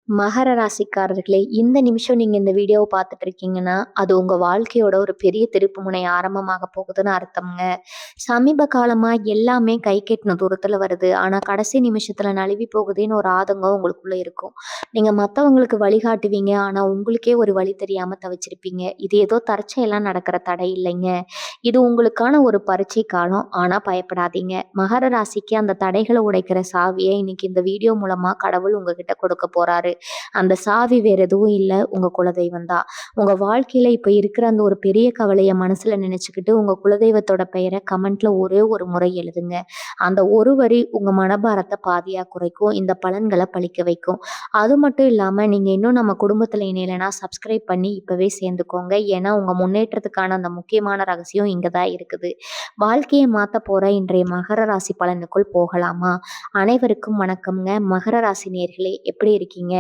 மகர ராசிக்காரர்களே, இந்த நிமிஷம் நீங்க இந்த வீடியோவ பார்த்துட்டு இருக்கீங்கன்னா, அது உங்க வாழ்க்கையோட ஒரு பெரிய திருப்புமுனை ஆரம்பமாக போகுதுன்னு அர்த்தம்ங்க. சமீப காலமா எல்லாமே கை கெட்டுன தூரத்துல வருது. ஆனா, கடைசி நிமிஷத்துல நழுவி போகுதேன்னு ஒரு ஆதங்கம் உங்களுக்குள்ள இருக்கும். நீங்க மத்தவங்களுக்கு வழிகாட்டுவீங்க. ஆனா, உங்களுக்கே ஒரு வழி தெரியாம தவிச்சிருப்பீங்க. இது ஏதோ தற்செயலா நடக்கிற தடை இல்லைங்க. இது உங்களுக்கான ஒரு பரீட்சை காலம். ஆனா பயப்படாதீங்க. மகர ராசிக்கு அந்த தடைகள உடைக்கிற சாவிய இன்னைக்கு இந்த வீடியோ மூலமா கடவுள் உங்ககிட்ட கொடுக்க போறாரு. அந்த சாவி வேற எதுவும் இல்ல, உங்க குலதெய்வம் தான். உங்க வாழ்க்கையில இப்ப இருக்கிற அந்த ஒரு பெரிய கவலைய மனசுல நினைச்சுக்கிட்டு, உங்க குலதெய்வத்தோட பெயர கமெண்ட்ல ஒரே ஒரு முறை எழுதுங்க. அந்த ஒரு வரி உங்க மனபாரத்த பாதியா குறைக்கும். இந்த பலன்கள பலிக்க வைக்கும். அது மட்டும் இல்லாம, நீங்க இன்னும் நம்ம குடும்பத்துல இணையலனா சப்ஸ்கிரைப் பண்ணி இப்பவே சேர்ந்துக்கோங்க. ஏன்னா, உங்க முன்னேற்றத்துக்கான அந்த முக்கியமான ரகசியம் இங்க தான் இருக்குது. வாழ்க்கைய மாத்தப் போற இன்றைய மகர ராசி பலனுக்குள் போகலாமா? அனைவருக்கும் வணக்கம்ங்க. மகர ராசி நேயர்களே, எப்படி இருக்கீங்க?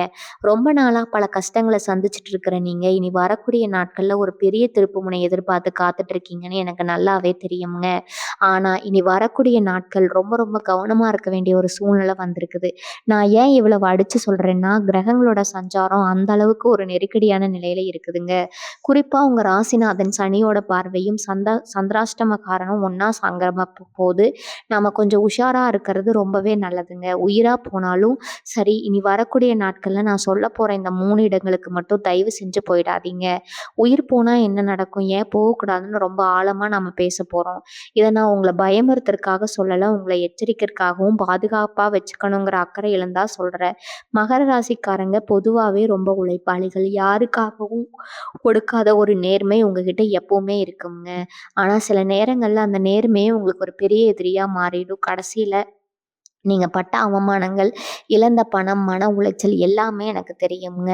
ரொம்ப நாளா பல கஷ்டங்கள சந்திச்சுட்டு இருக்கிற நீங்க, இனி வரக்கூடிய நாட்கள்ல ஒரு பெரிய திருப்புமுனை எதிர்பார்த்து காத்துட்டு இருக்கீங்கன்னு எனக்கு நல்லாவே தெரியும்ங்க. ஆனா, இனி வரக்கூடிய நாட்கள் ரொம்ப ரொம்ப கவனமா இருக்க வேண்டிய ஒரு சூழ்நிலை வந்திருக்குது. நான் ஏன் இவ்வளவு அடிச்சு சொல்றேன்னா, கிரகங்களோட சஞ்சாரம் அந்த அளவுக்கு ஒரு நெருக்கடியான நிலையில இருக்குதுங்க. குறிப்பா உங்க ராசிநாதன் சனியோட பார்வையும் சந்திராஷ்டம காரணம் ஒண்ணா சங்கம போது நாம கொஞ்சம் உஷாரா இருக்கிறது ரொம்பவே நல்லதுங்க. உயிரா போனாலும் சரி, இனி வரக்கூடிய நாட்கள்ல நான் சொல்ல போற இந்த 3 இடங்களுக்கு மட்டும் தயவு செஞ்சு போயிடாதீங்க. உயிர் போனா என்ன நடக்கும்? ஏன் போகக்கூடாதுன்னு ரொம்ப ஆழமா நாம பேச போறோம். இத நான் உங்கள பயமுறுத்துறதுக்காக சொல்லல. உங்கள எச்சரிக்கிறதுக்காகவும், பாதுகாப்பா வச்சுக்கணுங்கிற அக்கறையில தான் சொல்றேன். மகர ராசிக்காரங்க பொதுவாவே ரொம்ப உழைப்பாளிகள். யாருக்காகவும் கொடுக்காத ஒரு நேர்மை உங்ககிட்ட எப்பவுமே இருக்குங்க. ஆனா சில நேரங்கள்ல அந்த நேர்மையே உங்களுக்கு ஒரு பெரிய எதிரியா மாறிடும். கடைசியில நீங்க பட்ட அவமானங்கள், இழந்த பணம், மன உளைச்சல் எல்லாமே எனக்கு தெரியுங்க.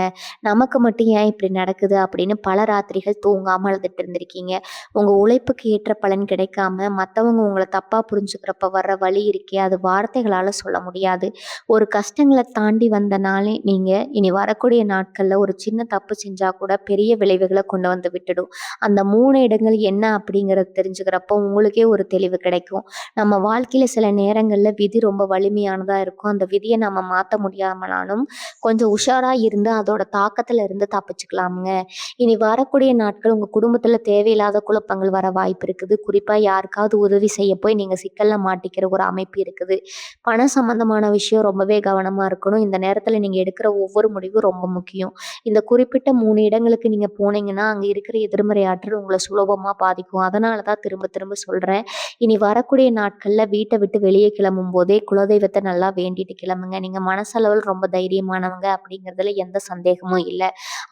நமக்கு மட்டும் ஏன் இப்படி நடக்குது அப்படின்னு பல ராத்திரிகள் தூங்காம அழுதுட்டு இருந்திருக்கீங்க. உங்க உழைப்புக்கு ஏற்ற பலன் கிடைக்காம மத்தவங்க உங்கள தப்பா புரிஞ்சுக்கிறப்ப வர்ற வலி இருக்கே, அது வார்த்தைகளால சொல்ல முடியாது. ஒரு கஷ்டங்கள தாண்டி வந்த நாளே நீங்க இனி வரக்கூடிய நாட்கள்ல ஒரு சின்ன தப்பு செஞ்சா கூட பெரிய விளைவுகள கொண்டு வந்து விட்டுடும். அந்த 3 இடங்கள் என்ன அப்படிங்கிறத தெரிஞ்சுக்கிறப்போ உங்களுக்கே ஒரு தெளிவு கிடைக்கும். நம்ம வாழ்க்கையில சில நேரங்கள்ல விதி ரொம்ப வலிமையானதா இருக்கும். அந்த விதிய நம்ம மாத்த முடியாமனாலும் கொஞ்சம் உஷாரா இருந்து அதோட தாக்கத்துல இருந்து தப்பிச்சுக்கலாம்ங்க. இனி வரக்கூடிய நாட்கள் உங்க குடும்பத்துல தேவையில்லாத குழப்பங்கள் வர வாய்ப்பு இருக்குது. குறிப்பா யாருக்காவது உதவி செய்ய போய் நீங்க சிக்கல்ல மாட்டிக்கிற ஒரு அமைப்பு இருக்குது. பணம் சம்பந்தமான விஷயம் ரொம்பவே கவனமா இருக்கணும். இந்த நேரத்துல நீங்க எடுக்கிற ஒவ்வொரு முடிவும் ரொம்ப முக்கியம். இந்த குறிப்பிட்ட 3 இடங்களுக்கு நீங்க போனீங்கன்னா, அங்க இருக்கிற எதிர்மறை ஆற்றல் உங்கள சுலபமா பாதிக்கும். அதனால தான் திரும்ப திரும்ப சொல்றேன். இனி வரக்கூடிய நாட்கள்ல வீட்ட விட்டு வெளியே கிளம்பும்போதே குலதெய்வத்த நல்லா வேண்டிட்டு கிளம்புங்க. நீங்க மனசளவில் ரொம்ப தைரியமானவங்க அப்படிங்கிறதுல எந்த சந்தேகமும் இல்ல.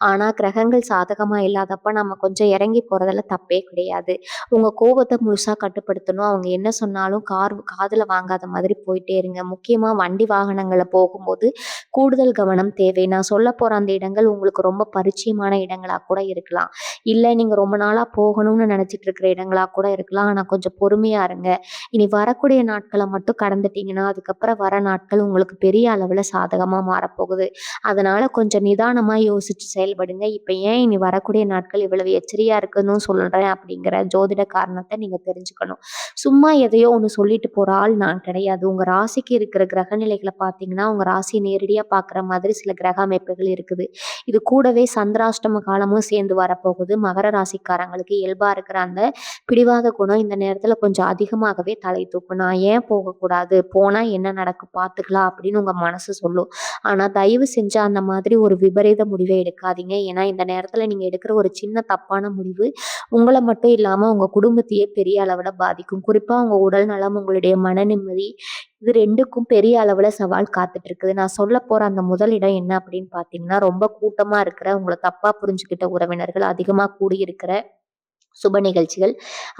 ஆனா கிரகங்கள் சாதகமா இல்லாதப்ப நம்ம கொஞ்சம் இறங்கி போறதுல தப்பே கிடையாது. உங்க கோபத்த முழுசா கட்டுப்படுத்தணும். அவங்க என்ன சொன்னாலும் காதுல வாங்காத மாதிரி போயிட்டே இருங்க. முக்கியமா வண்டி வாகனங்கள்ல போகும்போது கூடுதல் கவனம் தேவை. நான் சொல்லப் போற அந்த இடங்கள் உங்களுக்கு ரொம்ப பரிச்சயமான இடங்களா கூட இருக்கலாம். இல்ல நீங்க ரொம்ப நாளா போகணும்னு நினைச்சிட்டு இருக்கிற இடங்களா கூட இருக்கலாம். ஆனா கொஞ்சம் பொறுமையா இருங்க. இனி வரக்கூடிய நாட்கள மட்டும் கடந்துட்டீங்கன்னா, அதுக்கப்புறம் வர நாட்கள் உங்களுக்கு பெரிய அளவுல சாதகமா மாறப்போகுது. அதனால கொஞ்சம் நிதானமா யோசிச்சு செயல்படுங்க. இப்ப ஏன் இனி வரக்கூடிய நாட்கள் இவ்வளவு எச்சரிக்கையா இருக்குன்னு சொல்றேன் அப்படிங்கிற ஜோதிட காரணத்த நீங்க தெரிஞ்சுக்கணும். சும்மா எதையோ ஒண்ணு சொல்லிட்டு போற ஆள் நான் கிடையாது. உங்க ராசிக்கு இருக்கிற கிரக நிலைகள பார்த்தீங்கன்னா, உங்க ராசிய நேரடியா பார்க்குற மாதிரி சில கிரக அமைப்புகள் இருக்குது. இது கூடவே சந்திராஷ்டம காலமும் சேர்ந்து வரப்போகுது. மகர ராசிக்காரங்களுக்கு இயல்பா இருக்கிற அந்த பிடிவாத குணம் இந்த நேரத்துல கொஞ்சம் அதிகமாகவே தலை தூக்கும். நான் ஏன் போகக்கூடாது? போனா என்ன நடக்கும் பார்த்துக்கலாம் அப்படின்னு உங்க மனசு சொல்லும். ஆனா தயவு செஞ்சு அந்த மாதிரி ஒரு விபரீத முடிவை எடுக்காதீங்க. ஏன்னா இந்த நேரத்துல நீங்க எடுக்கிற ஒரு சின்ன தப்பான முடிவு உங்கள மட்டும் இல்லாம உங்க குடும்பத்தையே பெரிய அளவுல பாதிக்கும். குறிப்பா உங்க உடல் நலம், உங்களுடைய மன நிம்மதி இது 2க்கும் பெரிய அளவுல சவால் காத்துட்டு இருக்குது. நான் சொல்லப் போற அந்த முதல் இடம் என்ன அப்படின்னு பார்த்தீங்கன்னா, ரொம்ப கூட்டமா இருக்கிற, உங்கள தப்பா புரிஞ்சுகிட்ட உறவினர்கள் அதிகமா கூடியிருக்கிற சுப நிகழ்ச்சிகள்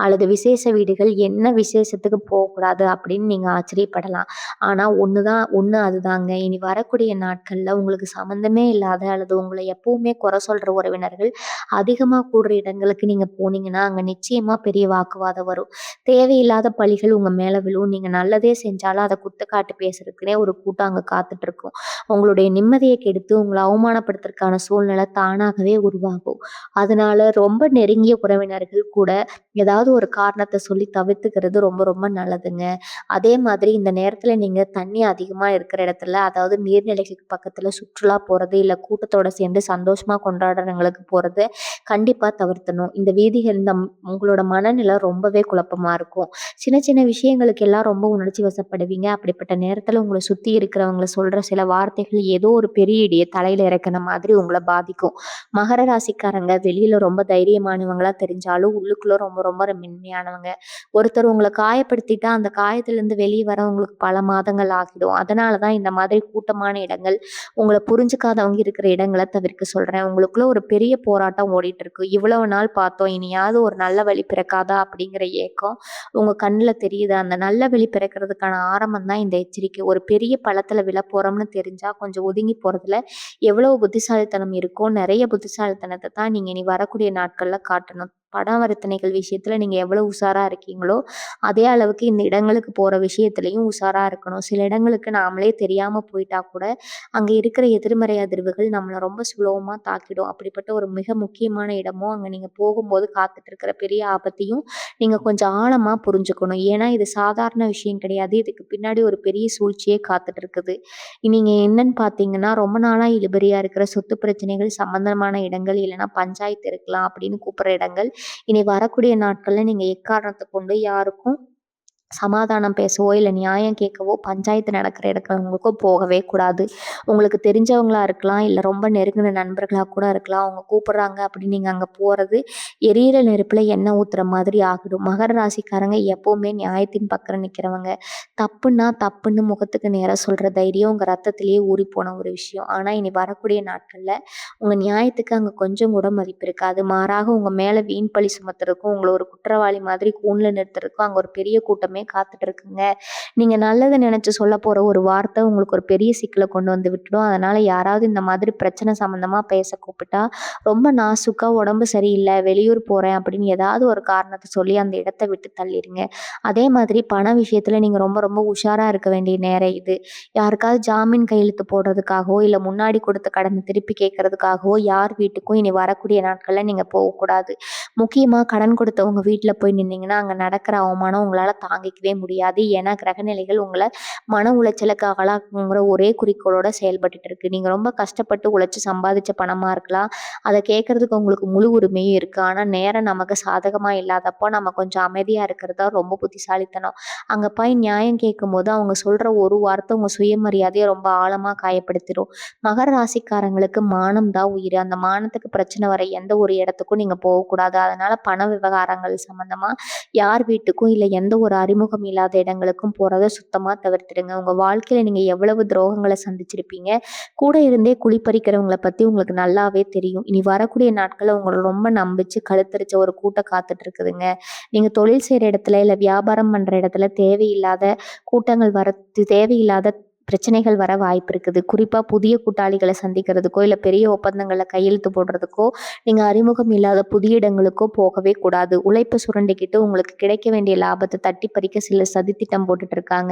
அல்லது விசேஷ வீடுகள். என்ன விசேஷத்துக்கு போகக்கூடாது அப்படின்னு நீங்க ஆச்சரியப்படலாம். ஆனா ஒண்ணு அதுதாங்க. இனி வரக்கூடிய நாட்கள்ல உங்களுக்கு சம்மந்தமே இல்லாத அல்லது உங்களை எப்பவுமே குறை சொல்ற உறவினர்கள் அதிகமா கூடுற இடங்களுக்கு நீங்க போனீங்கன்னா, அங்க நிச்சயமா பெரிய வாக்குவாதம் வரும். தேவையில்லாத பழிகள் உங்க மேல விழும். நீங்க நல்லதே செஞ்சாலும் அத குத்தக்காட்டு பேசுறதுக்குன்னே ஒரு கூட்டம் அங்க காத்துட்டு இருக்கும். உங்களுடைய நிம்மதிய கெடுத்து உங்கள அவமானப்படுத்துறதுக்கான சூழ்நிலை தானாகவே உருவாகும். அதனால ரொம்ப நெருங்கிய உறவினர்கள் உறவினர்கள் கூட ஏதாவது ஒரு காரணத்த சொல்லி தவிர்த்துக்கிறது ரொம்ப ரொம்ப நல்லதுங்க. அதே மாதிரி இந்த நேரத்துல நீங்க தண்ணி அதிகமா இருக்கிற இடத்துல, அதாவது நீர்நிலைகளுக்கு பக்கத்துல சுற்றுலா போறது, இல்ல கூட்டத்தோட சேர்ந்து சந்தோஷமா கொண்டாடுறவங்களுக்கு போறது கண்டிப்பா தவிர்த்தணும். இந்த வீதிகள் உங்களோட மனநிலை ரொம்பவே குழப்பமா இருக்கும். சின்ன சின்ன விஷயங்களுக்கு எல்லாம் ரொம்ப உணர்ச்சி வசப்படுவீங்க. அப்படிப்பட்ட நேரத்துல உங்கள சுத்தி இருக்கிறவங்கள சொல்ற சில வார்த்தைகள் ஏதோ ஒரு பெரிய இடிய தலையில இறக்குன மாதிரி உங்கள பாதிக்கும். மகர ராசிக்காரங்க வெளியில ரொம்ப தைரியமானவங்களா தெரிஞ்சாலும், உள்ளுக்குள்ள ரொம்ப ரொம்ப மென்மையானவங்க. ஒருத்தர் உங்கள காயப்படுத்திட்டா, அந்த காயத்திலருந்து வெளிய வர உங்களுக்கு பல மாதங்கள் ஆகிடும். அதனால தான் இந்த மாதிரி கூட்டமான இடங்கள், உங்கள புரிஞ்சுக்காதவங்க இருக்கிற இடங்கள தவிர்க்க சொல்றேன். உங்களுக்குள்ள ஒரு பெரிய போராட்டம் ஓடிட்டு இருக்கு. இவ்வளவு நாள் பார்த்தோம். இனியாவது ஒரு நல்ல வழி பிறக்காதா? அப்படிங்கிற ஏக்கம் உங்க கண்ணுல தெரியுது. அந்த நல்ல வழி பிறக்கிறதுக்கான ஆரம்பம் தான் இந்த எச்சரிக்கை. ஒரு பெரிய பள்ளத்துல விழப்போறோம்னு தெரிஞ்சா கொஞ்சம் ஒதுங்கி போறதுல எவ்வளவு புத்திசாலித்தனம் இருக்கோ, நெறைய புத்திசாலித்தனத்த தான் நீங்க இனி வரக்கூடிய நாட்கள்ல காட்டணும். பணவர்த்தனைகள் விஷயத்துல நீங்க எவ்வளவு உஷாரா இருக்கீங்களோ, அதே அளவுக்கு இந்த இடங்களுக்கு போற விஷயத்துலயும் உஷாரா இருக்கணும். சில இடங்களுக்கு நாமளே தெரியாம போயிட்டா கூட, அங்க இருக்கிற எதிர்மறை அதிர்வுகள் நம்மள ரொம்ப சுலபமா தாக்கிடும். அப்படிப்பட்ட ஒரு மிக முக்கியமான இடமோ, அங்க நீங்க போகும்போது காத்துட்டு இருக்கிற பெரிய ஆபத்தையும் நீங்க கொஞ்சம் ஆழமா புரிஞ்சுக்கணும். ஏன்னா, இது சாதாரண விஷயம் கிடையாது. இதுக்கு பின்னாடி ஒரு பெரிய சூழ்ச்சியே காத்துட்டு இருக்குது. நீங்க என்னன்னு பார்த்தீங்கன்னா, ரொம்ப நாளா இழுபறியா இருக்கிற சொத்து பிரச்சனைகள் சம்பந்தமான இடங்கள், இல்லைன்னா பஞ்சாயத்து இருக்கலாம் அப்படின்னு கூப்பிடுற இடங்கள், இனி வரக்கூடிய நாட்கள்ல நீங்க எக்காரணத்த கொண்டு யாருக்கும் சமாதானம் பேசவோ, இல்ல நியாயம் கேட்கவோ, பஞ்சாயத்து நடக்கிற இடங்களுக்கோ போகவே கூடாது. உங்களுக்கு தெரிஞ்சவங்களா இருக்கலாம், இல்ல ரொம்ப நெருங்கின நண்பர்களா கூட இருக்கலாம். அவங்க கூப்பிடுறாங்க அப்படின்னு நீங்க அங்க போறது, எரியிற நெருப்புல எண்ணெய் ஊத்துற மாதிரி ஆகிடும். மகர ராசிக்காரங்க எப்பவுமே நியாயத்தின் பக்கம் நிக்கிறவங்க. தப்புன்னா தப்புன்னு முகத்துக்கு நேரா சொல்ற தைரியம் உங்க ரத்தத்திலேயே ஊறிப்போன ஒரு விஷயம். ஆனா இனி வரக்கூடிய நாட்கள்ல உங்க நியாயத்துக்கு அங்க கொஞ்சம் கூட மதிப்பு இருக்காது. மாறாக உங்க மேல வீண் பழி சுமத்துறதுக்கும், உங்கள ஒரு குற்றவாளி மாதிரி கூண்டுல நிறுத்துறதுக்கும் அங்க ஒரு பெரிய கூட்டமே காத்துட்டு இருக்குங்க. நீங்க நல்லத நினைச்சு சொல்லப் போற ஒரு வார்த்தை உங்களுக்கு ஒரு பெரிய சிக்கல கொண்டு வந்து விட்டுடும். அதனால யாராவது இந்த மாதிரி பிரச்சனை சம்மந்தமா பேச கூப்பிட்டா, ரொம்ப நாசூக்கா உடம்பு சரியில்ல, வெளியூர் போறேன் அப்படின்னு ஏதாவது ஒரு காரணத்த சொல்லி அந்த இடத்த விட்டு தள்ளிருங்க. அதே மாதிரி பண விஷயத்துல நீங்க ரொம்ப ரொம்ப உஷாரா இருக்க வேண்டிய நேரம் இது. யாருக்காவது ஜாமீன் கையெழுத்து போடுறதுக்காகவோ, இல்ல முன்னாடி கொடுத்த கடன திருப்பி கேட்கறதுக்காகவோ யார் வீட்டுக்கும் இனி வரக்கூடிய நாட்கள்ல நீங்க போகக்கூடாது. முக்கியமா கடன் கொடுத்தவங்க வீட்ல போய் நின்னீங்கன்னா, அங்க நடக்கிற அவமானம் உங்களால தாங்கிக்கவே முடியாது. ஏன்னா கிரகநிலைகள் உங்கள மன உளைச்சலுக்கு ஆளாக்குங்கிற ஒரே குறிக்கோளோட செயல்பட்டுட்டு இருக்கு. நீங்க ரொம்ப கஷ்டப்பட்டு உழைச்சு சம்பாதிச்ச பணமா இருக்கலாம். அத கேட்கறதுக்கு உங்களுக்கு முழு உரிமையும் இருக்கு. ஆனா நேரம் நமக்கு சாதகமா இல்லாதப்போ நம்ம கொஞ்சம் அமைதியா இருக்கிறது தான் ரொம்ப புத்திசாலித்தனம். அங்க போய் நியாயம் கேட்கும்போது அவங்க சொல்ற ஒரு வார்த்தை உங்க சுயமரியாதைய ரொம்ப ஆழமா காயப்படுத்திரும். மகர ராசிக்காரங்களுக்கு மானம் தான் உயிரு. அந்த மானத்துக்கு பிரச்சனை வர எந்த ஒரு இடத்துக்கும் நீங்க போகக்கூடாது. அதனால பண விவகாரங்கள் சம்மந்தமா யார் வீட்டுக்கும் இல்ல எந்த ஒரு அறிமுகம் இல்லாத இடங்களுக்கும் போறத சுத்தமா தவிர்த்துடுங்க. உங்க வாழ்க்கையில நீங்க எவ்வளவு துரோகங்கள சந்திச்சிருப்பீங்க. கூட இருந்தே குழிப்பறிக்கிறவங்கள பத்தி உங்களுக்கு நல்லாவே தெரியும். இனி வரக்கூடிய நாட்கள்ல உங்கள ரொம்ப நம்பிச்சு கழுத்தரிச்ச ஒரு கூட்டம் காத்துட்டு இருக்குதுங்க. நீங்க தொழில் செய்ற இடத்துல, இல்ல வியாபாரம் பண்ற இடத்துல தேவையில்லாத கூட்டங்கள் வரது தேவையில்லாத பிரச்சனைகள் வர வாய்ப்பு இருக்குது. குறிப்பா புதிய கூட்டாளிகள சந்திக்கிறதுக்கோ, இல்ல பெரிய ஒப்பந்தங்கள்ல கையெழுத்து போடுறதுக்கோ, நீங்க அறிமுகம் இல்லாத புதிய இடங்களுக்கோ போகவே கூடாது. உழைப்ப சுரண்டிக்கிட்டு உங்களுக்கு கிடைக்க வேண்டிய லாபத்த தட்டி பறிக்க சிலர் சதித்திட்டம் போட்டுட்டு இருக்காங்க.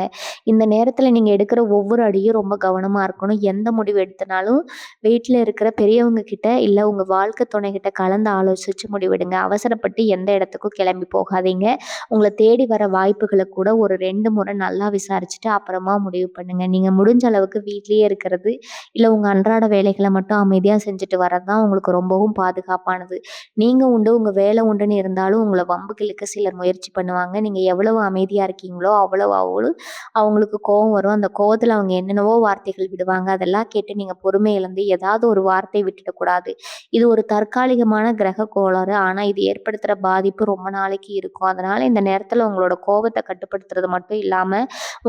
இந்த நேரத்துல நீங்க எடுக்கிற ஒவ்வொரு அடியும் ரொம்ப கவனமா இருக்கணும். எந்த முடிவு எடுத்தனாலும் வீட்ல இருக்கிற பெரியவங்க கிட்ட, இல்ல உங்க வாழ்க்கை துணைகிட்ட கலந்து ஆலோசிச்சு முடிவெடுங்க. அவசரப்பட்டு எந்த இடத்துக்கும் கிளம்பி போகாதீங்க. உங்கள தேடி வர வாய்ப்புகள கூட ஒரு 2 முறை நல்லா விசாரிச்சுட்டு அப்புறமா முடிவு பண்ணுங்க. நீங்க முடிஞ்ச அளவுக்கு வீட்லயே இருக்கிறது, இல்ல உங்க அன்றாட வேலைகள மட்டும் அமைதியா செஞ்சுட்டு வர்றது தான் உங்களுக்கு ரொம்பவும் பாதுகாப்பானது. நீங்க உண்டு, உங்க வேலை உண்டுன்னு இருந்தாலும் உங்கள வம்புக்கு இழுக்க சிலர் முயற்சி பண்ணுவாங்க. நீங்க எவ்வளவு அமைதியா இருக்கீங்களோ, அவ்வளவு அவங்களுக்கு கோவம் வரும். அந்த கோவத்துல அவங்க என்னென்னவோ வார்த்தைகள் விடுவாங்க. அதெல்லாம் கேட்டு நீங்க பொறுமை இழந்து ஏதாவது ஒரு வார்த்தை விட்டுடக்கூடாது. இது ஒரு தற்காலிகமான கிரக கோளாறு. ஆனா இது ஏற்படுத்துற பாதிப்பு ரொம்ப நாளைக்கு இருக்கும். அதனால இந்த நேரத்துல உங்களோட கோபத்த கட்டுப்படுத்துறது மட்டும் இல்லாம,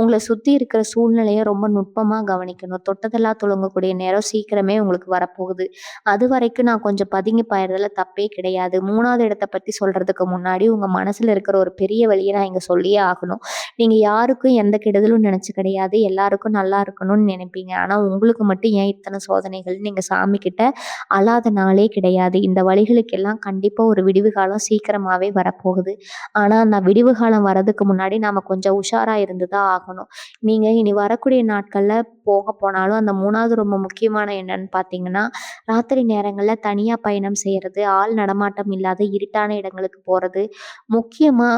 உங்கள சுத்தி இருக்கிற சூழ்நிலைய ரொம்ப நுட்பமா கவனிக்கணும். தொட்டதெல்லாம் துலங்கக்கூடிய நேரம் சீக்கிரமே உங்களுக்கு வரப்போகுது. அதுவரைக்கும் நான் கொஞ்சம் பதுங்கி பாயறதுல தப்பே கிடையாது. 3வது இடத்த பத்தி சொல்றதுக்கு முன்னாடி உங்க மனசுல இருக்கிற ஒரு பெரிய வலிய நான் இங்க சொல்லியே ஆகணும். நீங்க யாருக்கும் எந்த கெடுதலும் நினைச்சு கிடையாது. எல்லாருக்கும் நல்லா இருக்கணும்னு நினைப்பீங்க. ஆனா உங்களுக்கு மட்டும் ஏன் இத்தனை சோதனைகள்? நீங்க சாமி கிட்ட அழாத நாளே கிடையாது. இந்த வலிகளுக்கெல்லாம் கண்டிப்பா ஒரு விடிவு காலம் சீக்கிரமாவே வரப்போகுது. ஆனா அந்த விடிவு காலம் வர்றதுக்கு முன்னாடி நாம கொஞ்சம் உஷாரா இருந்து தான் ஆகணும். நீங்க இனி வரக்கூடிய நாட்கள்ல போக போனாலும், அந்த 3வது ரொம்ப முக்கியமான என்னன்னு பார்த்தீங்கன்னா, ராத்திரி நேரங்கள்ல தனியா பயணம் செய்றது, ஆள் நடமாட்டம் இல்லாத இருட்டான இடங்களுக்கு போறது, முக்கியமா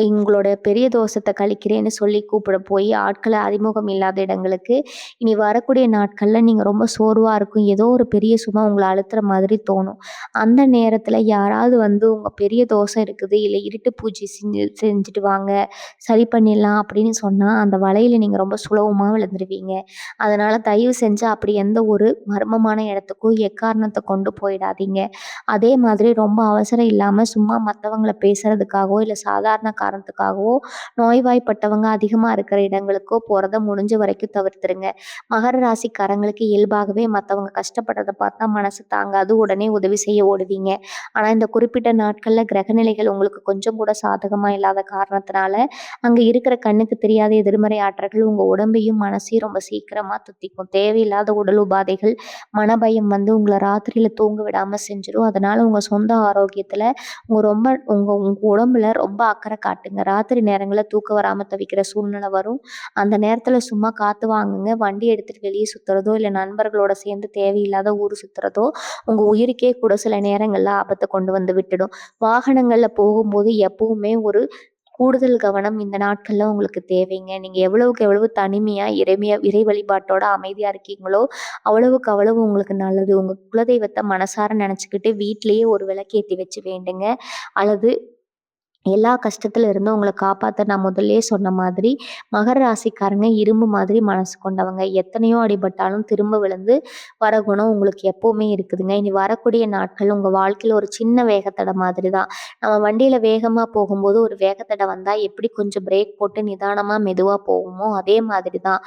எங்களோட பெரிய தோஷத்த கழிக்கிறேன்னு சொல்லி கூப்பிட போய் ஆட்கள அறிமுகம் இல்லாத இடங்களுக்கு, இனி வரக்கூடிய நாட்கள்ல நீங்க ரொம்ப சோர்வா இருக்கும். ஏதோ ஒரு பெரிய சுமை உங்கள அழுத்துற மாதிரி தோணும். அந்த நேரத்துல யாராவது வந்து உங்க பெரிய தோஷம் இருக்குது, இல்ல இருட்டு பூஜை செஞ்சுட்டு வாங்க, சரி பண்ணிடலாம் அப்படின்னு சொன்னா, அந்த வலையில நீங்க ரொம்ப சுலபமா விழுந்துருவீங்க. அதனால தயவு செஞ்சு அப்படி எந்த ஒரு மர்மமான இடத்துக்கும் எக்காரணத்த கொண்டு போயிடாதீங்க. அதே மாதிரி ரொம்ப அவசரம் இல்லாம சும்மா மத்தவங்கள பேசுறதுக்காகவோ, இல்ல சாதாரண காரணத்துக்காகவோ, நோய்வாய்ப்பட்டவங்க அதிகமா இருக்கிற இடங்களுக்கோ போறத முடிஞ்ச வரைக்கும் தவிர்த்துருங்க. மகர ராசிக்காரங்களுக்கு இயல்பாகவே மத்தவங்க கஷ்டப்படுறத பார்த்தா மனசு தாங்காது. உடனே உதவி செய்ய ஓடுவீங்க. ஆனா, இந்த குறிப்பிட்ட நாட்கள்ல கிரகநிலைகள் உங்களுக்கு கொஞ்சம் கூட சாதகமா இல்லாத காரணத்தினால, அங்க இருக்கிற கண்ணுக்கு தெரியாத எதிர்மறை ஆற்றல்கள் உங்க உடம்பையும், மனசையும் ரொம்ப சீக்கிரமா துத்திக்கும். தேவையில்லாத உடல் உபாதைகள், மனபயம் வந்து உங்கள ராத்திரியில தூங்க விடாம செஞ்சுரும். அதனால உங்க சொந்த ஆரோக்கியத்துல உங்க உங்க உடம்புல ரொம்ப அக்கறை காட்டுங்க. ராத்திரி நேரங்கள்ல தூக்கம் வராம தவிக்கிற சூழ்நிலை வரும். அந்த நேரத்துல சும்மா காத்து வாங்குங்க. வண்டி எடுத்துட்டு வெளிய சுத்துறதோ, இல்ல நண்பர்களோட சேர்ந்து தேவையில்லாத ஊர் சுத்துறதோ, உங்க உயிருக்கே கூட சில நேரங்கள்ல ஆபத்த கொண்டு வந்து விட்டுடும். வாகனங்கள்ல போகும்போது எப்பவுமே ஒரு கூடுதல் கவனம் இந்த நாட்கள்ல உங்களுக்கு தேவைங்க. நீங்க எவ்வளவுக்கு எவ்வளவு தனிமையா, இறை வழிபாட்டோட அமைதியா இருக்கீங்களோ, அவ்வளவுக்கு அவ்வளவு உங்களுக்கு நல்லது. உங்க குலதெய்வத்த மனசார நெனச்சுக்கிட்டு வீட்லயே ஒரு விளக்கேத்தி வச்சு வேண்டுங்க. அல்லது எல்லா கஷ்டத்துல இருந்தும் உங்கள காப்பாத்த நான் முதல்லயே சொன்ன மாதிரி, மகர ராசிக்காரங்க இரும்பு மாதிரி மனசு கொண்டவங்க. எத்தனையோ அடிபட்டாலும் திரும்ப விழுந்து வர குணம் உங்களுக்கு எப்பவுமே இருக்குதுங்க. இனி வரக்கூடிய நாட்கள் உங்க வாழ்க்கையில ஒரு சின்ன வேகத்தடை மாதிரி தான். நம்ம வண்டியில வேகமா போகும்போது ஒரு வேகத்தடை வந்தா எப்படி கொஞ்சம் பிரேக் போட்டு நிதானமா, மெதுவா போவோமோ, அதே மாதிரி தான்.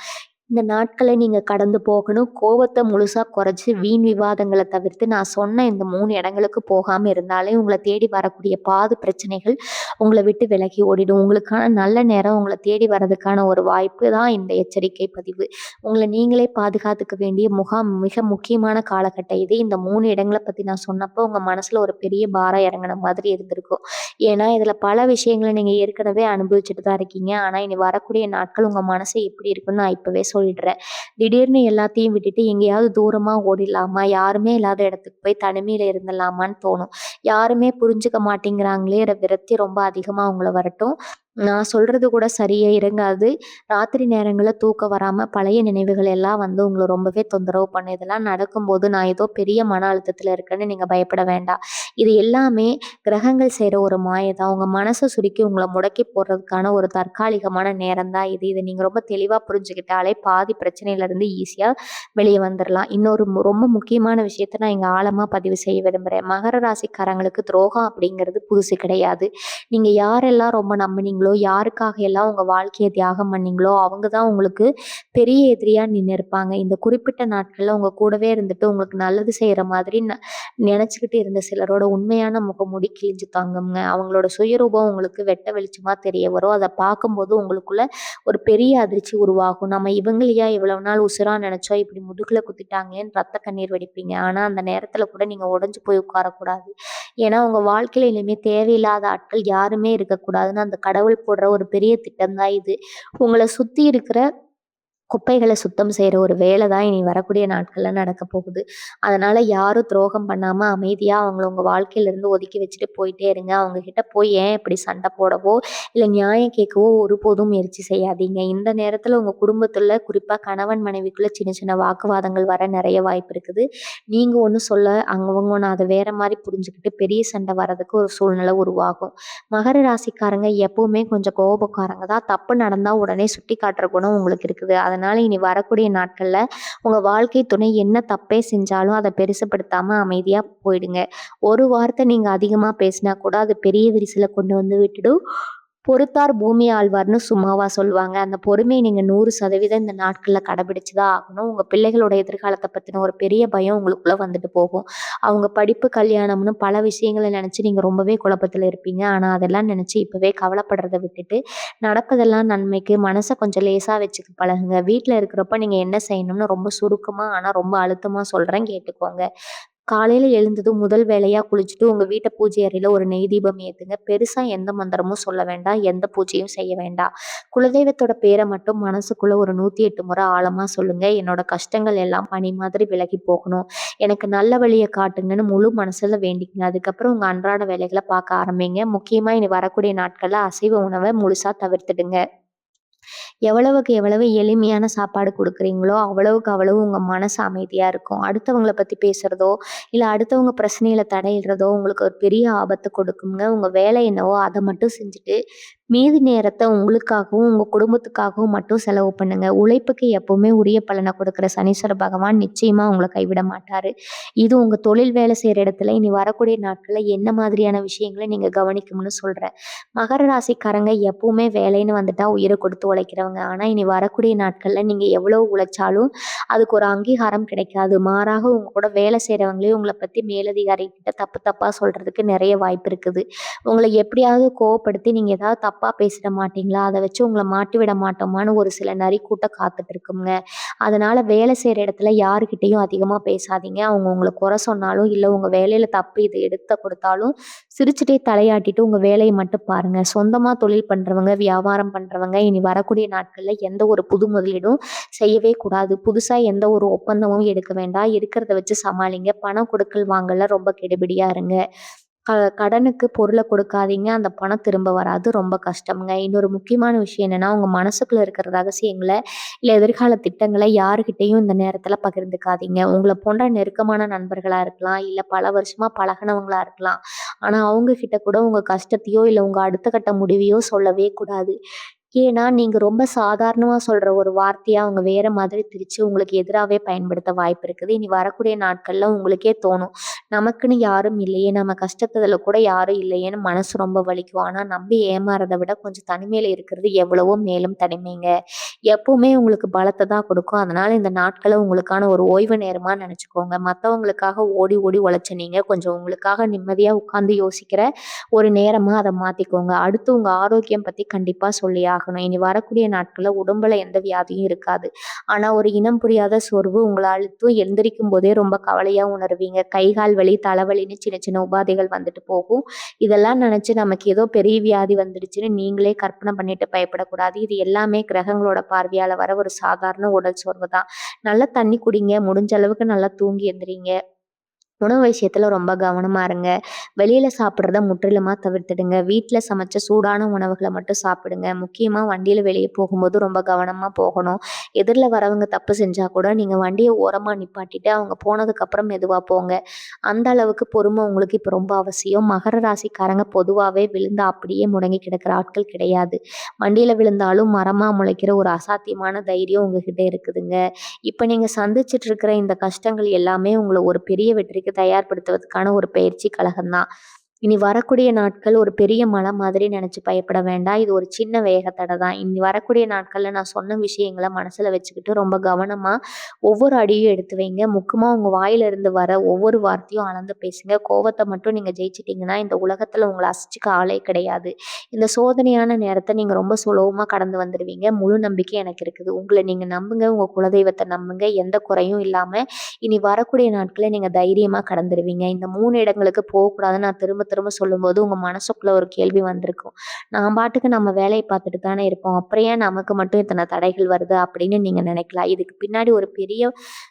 இந்த நாட்கள நீங்க கடந்து போகணும். கோவத்த முழுசா குறைச்சு, வீண் விவாதங்கள தவிர்த்து, நான் சொன்ன இந்த 3 இடங்களுக்கு போகாம இருந்தாலே, உங்கள தேடி வரக்கூடிய பாதி பிரச்சனைகள் உங்கள விட்டு விலகி ஓடிடும். உங்களுக்கான நல்ல நேரம் உங்கள தேடி வரதுக்கான ஒரு வாய்ப்பு தான் இந்த எச்சரிக்கை பதிவு. உங்கள நீங்களே பாதுகாத்துக்க வேண்டிய மிக முக்கியமான காலகட்டம் இது. இந்த 3 இடங்கள பத்தி நான் சொன்னப்போ, உங்க மனசுல ஒரு பெரிய பாரம் இறங்குன மாதிரி இருந்திருக்கும். ஏன்னா, இதுல பல விஷயங்கள நீங்க ஏற்கனவே அனுபவிச்சுட்டு தான் இருக்கீங்க. ஆனா, இனி வரக்கூடிய நாட்கள் உங்க மனசு எப்படி இருக்குன்னு நான் இப்பவே சொல்லிடுறேன். திடீர்னு எல்லாத்தையும் விட்டுட்டு எங்கேயாவது தூரமா ஓடிடலாமா? யாருமே இல்லாத இடத்துக்கு போய் தனிமையில இருந்துடலாமான்னு தோணும். யாருமே புரிஞ்சுக்க மாட்டேங்கிறாங்களேங்கிற விரக்தி ரொம்ப அதிகமா உங்கள வரட்டும். நான் சொல்றது கூட சரியா இறங்காது. ராத்திரி நேரங்கள்ல தூக்கம் வராம பழைய நினைவுகள் எல்லாம் வந்து உங்கள ரொம்பவே தொந்தரவு பண்ணும். இதெல்லாம் நடக்கும்போது நான் ஏதோ பெரிய மன அழுத்தத்துல இருக்கேன்னு நீங்க பயப்பட வேண்டாம். இது எல்லாமே கிரகங்கள் செய்ற ஒரு மாய தான். உங்க மனச சுருக்கி உங்கள முடக்கி போடுறதுக்கான ஒரு தற்காலிகமான நேரம் தான் இது. இத நீங்க ரொம்ப தெளிவா புரிஞ்சுக்கிட்டாலே பாதி பிரச்சனையிலருந்து ஈஸியா வெளிய வந்துரலாம். இன்னொரு ரொம்ப முக்கியமான விஷயத்த நான் இங்க ஆழமா பதிவு செய்ய விரும்புறேன். மகர ராசிக்காரங்களுக்கு துரோகம் அப்படிங்கிறது புதுசு கிடையாது. நீங்க யாரெல்லாம் ரொம்ப நம்புனீங்களோ, யாருக்காக எல்லாம் உங்க வாழ்க்கைய தியாகம் பண்ணீங்களோ, அவங்க தான் உங்களுக்கு பெரிய எதிரியா நின்னுருப்பாங்க. இந்த குறிப்பிட்ட நாட்கள்ல உங்க கூடவே இருந்துட்டு உங்களுக்கு நல்லது செய்ற மாதிரி நெனச்சுக்கிட்டு இருந்த சிலரோட உண்மையான முகமூடி கிழிஞ்சு தொங்குங்க. அவங்களோட சுயரூபம் உங்களுக்கு வெட்ட வெளிச்சமா தெரிய வரும். அத பார்க்கும்போது உங்களுக்குள்ள ஒரு பெரிய அதிர்ச்சி உருவாகும். நம்ம இவங்களையா இவ்வளவு நாள் உசுரா நெனச்சோம், இப்படி முதுகுல குத்திட்டாங்களேன்னு ரத்த கண்ணீர் வடிப்பீங்க. ஆனா அந்த நேரத்துல கூட நீங்க உடைஞ்சு போய் உட்காரக்கூடாது. ஏன்னா உங்க வாழ்க்கையில இனிமே தேவையில்லாத ஆட்கள் யாருமே இருக்கக்கூடாதுன்னு அந்த கடவுள் போடுற ஒரு பெரிய திட்டம் தான் இது. உங்கள சுத்தி இருக்கிற குப்பைகள சுத்தம் செய்ற ஒரு வேலை தான் இனி வரக்கூடிய நாட்கள்ல நடக்க போகுது. அதனால யாரும் துரோகம் பண்ணாம அமைதியா அவங்கள உங்க வாழ்க்கையிலருந்து ஒதுக்கி வச்சுட்டு போயிட்டே இருங்க. அவங்க கிட்ட போய் ஏன் இப்படி சண்டை போடவோ, இல்ல நியாயம் கேட்கவோ ஒருபோதும் முயற்சி செய்யாதீங்க. இந்த நேரத்துல உங்க குடும்பத்துல குறிப்பா கணவன் மனைவிக்குள்ள சின்ன சின்ன வாக்குவாதங்கள் வர நெறைய வாய்ப்பு இருக்குது. நீங்க ஒண்ணு சொல்ல அவங்க ஒண்ணு அத வேற மாரி புரிஞ்சுக்கிட்டு பெரிய சண்டை வர்றதுக்கு ஒரு சூழ்நிலை உருவாகும். மகர ராசிக்காரங்க எப்பவுமே கொஞ்சம் கோபக்காரங்க தான். தப்பு நடந்தா உடனே சுட்டி காட்டுற குணம் உங்களுக்கு இருக்குது. அதனால இனி வரக்கூடிய நாட்கள்ல உங்க வாழ்க்கை துணை என்ன தப்பே செஞ்சாலும் அத பெருசுப்படுத்தாம அமைதியா போயிடுங்க. ஒரு வார்த்தை நீங்க அதிகமா பேசினா கூட அது பெரிய விரிசல கொண்டு வந்து விட்டுடும். பொறுத்தார் பூமி ஆழ்வார்ன்னு சும்மாவா சொல்லுவாங்க. அந்த பொறுமைய நீங்க 100% இந்த நாட்கள்ல கடைபிடிச்சு தான் ஆகணும். உங்க பிள்ளைகளோட எதிர்காலத்த பத்தின ஒரு பெரிய பயம் உங்களுக்குள்ள வந்துட்டு போகும். அவங்க படிப்பு, கல்யாணம்னு பல விஷயங்கள நெனச்சு நீங்க ரொம்பவே குழப்பத்துல இருப்பீங்க. ஆனா அதெல்லாம் நெனச்சு இப்பவே கவலைப்படுறத விட்டுட்டு, நடப்பதெல்லாம் நன்மைக்கு மனச கொஞ்சம் லேசா வச்சுக்க பழகுங்க. வீட்ல இருக்கிறப்ப நீங்க என்ன செய்யணும்னு ரொம்ப சுருக்கமா, ஆனா ரொம்ப அழுத்தமா சொல்றேன் கேட்டுக்கோங்க. காலையில எழுந்ததும் முதல் வேலையா குளிச்சுட்டு உங்க வீட்ட பூஜை அறையில ஒரு நெய் தீபம் ஏத்துங்க. பெருசா எந்த மந்திரமும் சொல்ல வேண்டாம். எந்த பூஜையும் செய்ய வேண்டாம். குலதெய்வத்தோட பேர மட்டும் மனசுக்குள்ள ஒரு 108 முறை ஆழமா சொல்லுங்க. என்னோட கஷ்டங்கள் எல்லாம் பனி மாதிரி விலகி போகணும். எனக்கு நல்ல வழிய காட்டுங்கன்னு முழு மனசுல வேண்டிக்கங்க. அதுக்கப்புறம் உங்க அன்றாட வேலைகள பார்க்க ஆரம்பிங்க. முக்கியமா இனி வரக்கூடிய நாட்கள்ல அசைவ உணவ முழுசா தவிர்த்துடுங்க. எவ்வளவுக்கு எவ்வளவு எளிமையான சாப்பாடு குடுக்குறீங்களோ, அவ்வளவுக்கு அவ்வளவு உங்க மனசு அமைதியா இருக்கும். அடுத்தவங்கள பத்தி பேசுறதோ, இல்ல அடுத்தவங்க பிரச்சனையில தலையிடுறதோ உங்களுக்கு ஒரு பெரிய ஆபத்த கொடுக்குங்க. உங்க வேலை என்னவோ அத மட்டும் செஞ்சுட்டு, மீதி நேரத்த உங்களுக்காகவும், உங்க குடும்பத்துக்காகவும் மட்டும் செலவு பண்ணுங்க. உழைப்புக்கு எப்பவுமே உரிய பலன கொடுக்குற சனீஸ்வர பகவான் நிச்சயமா உங்கள கைவிட மாட்டாரு. இது உங்க தொழில் வேலை செய்ற இடத்துல இனி வரக்கூடிய நாட்கள்ல என்ன மாதிரியான விஷயங்கள நீங்க கவனிக்கணும்னு சொல்றேன். மகர ராசிக்காரங்க எப்பவுமே வேலைன்னு வந்துட்டா உயிர கொடுத்து உழைக்கிறவங்க. ஆனா, இனி வரக்கூடிய நாட்கள்ல நீங்க எவ்வளவு உழைச்சாலும் அதுக்கு ஒரு அங்கீகாரம் கிடைக்காது. மாறாக உங்க கூட வேலை செய்றவங்களே உங்கள பத்தி மேலதிகாரி கிட்ட தப்பு தப்பா சொல்றதுக்கு நெறைய வாய்ப்பு இருக்குது. உங்கள எப்படியாவது கோவப்படுத்தி நீங்க ஏதாவது தப்பா பேசிட மாட்டீங்களா? அத வச்சு உங்கள மாட்டி விட மாட்டோமான்னு ஒரு சில நரி கூட்டம் காத்துட்டு இருக்குங்க. அதனால வேலை செய்ற இடத்துல யாருகிட்டயும் அதிகமா பேசாதீங்க. அவங்க உங்கள குறை சொன்னாலும், இல்ல உங்க வேலையில தப்பு இது எடுத்து கொடுத்தாலும், சிரிச்சுட்டே தலையாட்டிட்டு உங்க வேலைய மட்டும் பாருங்க. சொந்தமா தொழில் பண்றவங்க, வியாபாரம் பண்றவங்க இனி வரக்கூடிய நாட்கள்ல எந்த ஒரு புது முதலீடும் செய்யவே கூடாது. புதுசா எந்த ஒரு ஒப்பந்தமும் எடுக்க வேண்டாம். இருக்கிறத வச்சு சமாளிங்க. பணம் கொடுக்கல் வாங்கல்ல ரொம்ப கெடுபிடியா இருங்க. கடனுக்கு பொருள கொடுக்காதீங்க. அந்த பணம் திரும்ப வராது. ரொம்ப கஷ்டம்ங்க. இன்னொரு முக்கியமான விஷயம் என்னன்னா, உங்க மனசுக்குள்ள இருக்கிற ரகசியங்கள, இல்ல எதிர்கால திட்டங்கள யாருகிட்டயும் இந்த நேரத்துல பகிர்ந்துக்காதீங்க. உங்கள போன்ற நெருக்கமான நண்பர்களா இருக்கலாம், இல்ல பல வருஷமா பழகுனவங்களா இருக்கலாம். ஆனா, அவங்க கிட்ட கூட உங்க கஷ்டத்தையோ, இல்ல உங்க அடுத்த கட்ட முடிவையோ சொல்லவே கூடாது. ஏன்னா, நீங்க ரொம்ப சாதாரணமா சொல்ற ஒரு வார்த்தைய அவங்க வேற மாதிரி திரிச்சு உங்களுக்கு எதிராவே பயன்படுத்த வாய்ப்பு இருக்குது. இனி வரக்கூடிய நாட்கள்ல உங்களுக்கே தோணும். நமக்குன்னு யாரும் இல்லையே! நம்ம கஷ்டத்துல கூட யாரும் இல்லையேன்னு மனசு ரொம்ப வலிக்கும். ஆனா, நம்பி ஏமாறத விட கொஞ்சம் தனிமையில இருக்கிறது எவ்வளவோ மேலும் தனிமைங்க. எப்பவுமே உங்களுக்கு பலத்த தான் கொடுக்கும். அதனால இந்த நாட்கள உங்களுக்கான ஒரு ஓய்வு நேரமா நெனச்சுக்கோங்க. மத்தவங்களுக்காக ஓடி ஓடி உழைச்ச நீங்க கொஞ்சம் உங்களுக்காக நிம்மதியா உட்கார்ந்து யோசிக்கிற ஒரு நேரமா அத மாத்திக்கோங்க. அடுத்து உங்க ஆரோக்கியம் பத்தி கண்டிப்பா சொல்லியே ஆகணும். இனி வரக்கூடிய நாட்கள்ல உடம்புல எந்த வியாதியும் இருக்காது. ஆனா ஒரு இனம் புரியாத சோர்வு உங்கள அழுத்தும். எந்திரிக்கும் போதே ரொம்ப கவலையா உணருவீங்க. கை, கால் வலி, தலைவலின்னு சின்ன சின்ன உபாதைகள் வந்துட்டு போகும். இதெல்லாம் நெனச்சு நமக்கு ஏதோ பெரிய வியாதி வந்துடுச்சுன்னு நீங்களே கற்பனை பண்ணிட்டு பயப்படக்கூடாது. இது எல்லாமே கிரகங்களோட பார்வையால வர ஒரு சாதாரண உடல் சோர்வு தான். நல்லா தண்ணி குடிங்க. முடிஞ்ச அளவுக்கு நல்லா தூங்கி எந்திரிங்க. உணவு விஷயத்துல ரொம்ப கவனமா இருங்க. வெளியில சாப்பிடுறத முற்றிலுமா தவிர்த்துடுங்க. வீட்ல சமைச்ச சூடான உணவுகள மட்டும் சாப்பிடுங்க. முக்கியமா வண்டியில வெளிய போகும்போது ரொம்ப கவனமா போகணும். எதிர்ல வரவங்க தப்பு செஞ்சா கூட நீங்க வண்டிய ஓரமா நிப்பாட்டிட்டு அவங்க போனதுக்கப்புறம் மெதுவா போங்க. அந்த அளவுக்கு பொறுமை உங்களுக்கு இப்ப ரொம்ப அவசியம். மகர ராசிக்காரங்க பொதுவாவே விழுந்தா அப்படியே முடங்கி கிடக்கிற ஆட்கள் கிடையாது. வண்டியில விழுந்தாலும் மரமா முளைக்கிற ஒரு அசாத்தியமான தைரியம் உங்ககிட்ட இருக்குதுங்க. இப்ப நீங்க சந்திச்சுட்டு இருக்கிற இந்த கஷ்டங்கள் எல்லாமே உங்கள ஒரு பெரிய வெற்றிக்கு தயார்படுத்துவதற்கான ஒரு பயிற்சி கழகம் தான். இனி வரக்கூடிய நாட்கள் ஒரு பெரிய மலை மாதிரி நினைச்சு பயப்பட வேண்டாம். இது ஒரு சின்ன வேகத்தடை தான். இனி வரக்கூடிய நாட்கள்ல நான் சொன்ன விஷயங்கள மனசுல வச்சுக்கிட்டு ரொம்ப கவனமா ஒவ்வொரு அடியும் எடுத்து வைங்க. முக்கியமா உங்க வாயில இருந்து வர ஒவ்வொரு வார்த்தையும் அளந்து பேசுங்க. கோவத்த மட்டும் நீங்க ஜெயிச்சிட்டீங்கன்னா, இந்த உலகத்துல உங்கள அசைச்சுக்க ஆளே கிடையாது. இந்த சோதனையான நேரத்த நீங்க ரொம்ப சுலபமா கடந்து வந்துருவீங்க. முழு நம்பிக்கை எனக்கு இருக்குது. உங்கள நீங்க நம்புங்க. உங்க குலதெய்வத்த நம்புங்க. எந்த குறையும் இல்லாம இனி வரக்கூடிய நாட்கள நீங்க தைரியமா கடந்துருவீங்க. இந்த 3 இடங்களுக்கு போகக்கூடாதுன்னு நான் திரும்ப திரும்ப சொல்லும்போது, உங்க மனசுக்குள்ள ஒரு கேள்வி வந்திருக்கும். நான் பாட்டுக்கு நம்ம வேலைய பார்த்துட்டு தானே இருப்போம். அப்புறம் ஏன் நமக்கு மட்டும் இத்தன தடைகள் வருது அப்படின்னு நீங்க நினைக்கலாம். இதுக்கு பின்னாடி ஒரு பெரிய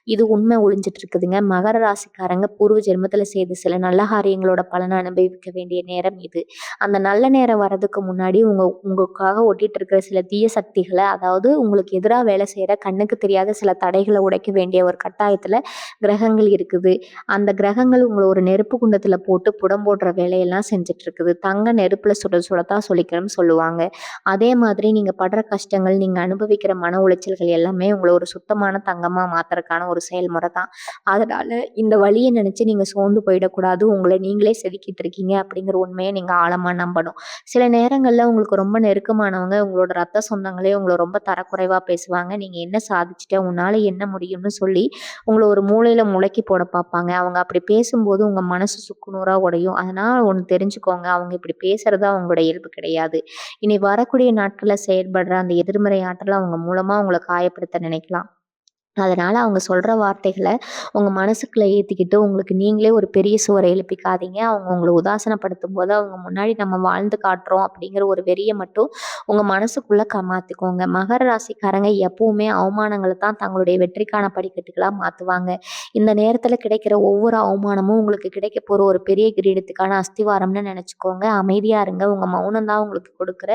இது உண்மை ஒளிஞ்சிட்டு இருக்குதுங்க. மகர ராசிக்காரங்க பூர்வ ஜென்மத்துல செய்த சில நல்ல காரியங்களோட பலன அனுபவிக்க வேண்டிய நேரம் இது. அந்த நல்ல நேரம் வர்றதுக்கு முன்னாடி உங்களுக்காக ஒட்டிட்டு இருக்கிற சில தீய சக்திகள, அதாவது உங்களுக்கு எதிரா வேலை செய்ற கண்ணுக்கு தெரியாத சில தடைகள உடைக்க வேண்டிய ஒரு கட்டாயத்துல கிரகங்கள் இருக்குது. அந்த கிரகங்கள் உங்கள ஒரு நெருப்பு குண்டத்துல போட்டு புடம் போடுற வேலையெல்லாம் செஞ்சுட்டு இருக்குது. தங்க நெருப்புல சுட சுடத்தான் சொல்லிக்கணும்னு சொல்லுவாங்க. அதே மாதிரி நீங்க படுற கஷ்டங்கள், நீங்க அனுபவிக்கிற மன உளைச்சல்கள் எல்லாமே உங்கள ஒரு சுத்தமான தங்கமா மாத்துறதுக்கான ஒரு செயல்முறை தான். அதனால இந்த வலிய நினைச்சு நீங்க சோர்ந்து போயிடக்கூடாது. உங்கள நீங்களே செதுக்கிட்டு இருக்கீங்க அப்படிங்கிற உண்மைய நீங்க ஆழமா நம்பணும். சில நேரங்கள்ல உங்களுக்கு ரொம்ப நெருக்கமானவங்க, உங்களோட ரத்த சொந்தங்களே உங்கள ரொம்ப தரக்குறைவா பேசுவாங்க. நீங்க என்ன சாதிச்சுட்ட? உன்னால என்ன முடியும்னு சொல்லி உங்கள ஒரு மூலையில முடக்கி போட பார்ப்பாங்க. அவங்க அப்படி பேசும்போது உங்க மனசு சுக்குநூறா உடையும். அதனால ஒண்ணு தெரிஞ்சுக்கோங்க. அவங்க இப்படி பேசுறது அவங்களோட இயல்பு கிடையாது. இனி வரக்கூடிய நாட்கள்ல செயல்படுற அந்த எதிர்மறை ஆற்றல அவங்க மூலமா உங்கள காயப்படுத்த நினைக்கலாம். அதனால அவங்க சொல்ற வார்த்தைகள உங்க மனசுக்குள்ள ஏத்திக்கிட்டு, உங்களுக்கு நீங்களே ஒரு பெரிய சுவர எழுப்பிக்காதீங்க. அவங்க உங்கள உதாசனப்படுத்தும்போது, அவங்க முன்னாடி நம்ம வாழ்ந்து காட்டுறோம் அப்படிங்கிற ஒரு வெறிய மட்டும் உங்க மனசுக்குள்ள மாத்திக்கோங்க. மகர ராசிக்காரங்க எப்பவுமே அவமானங்கள தான் தங்களுடைய வெற்றிக்கான படிக்கட்டுகளா மாத்துவாங்க. இந்த நேரத்துல கிடைக்கிற ஒவ்வொரு அவமானமும் உங்களுக்கு கிடைக்க போற ஒரு பெரிய கிரீடத்துக்கான அஸ்திவாரம்னு நெனச்சுக்கோங்க. அமைதியா இருங்க. உங்க மௌனம் தான் உங்களுக்கு கொடுக்குற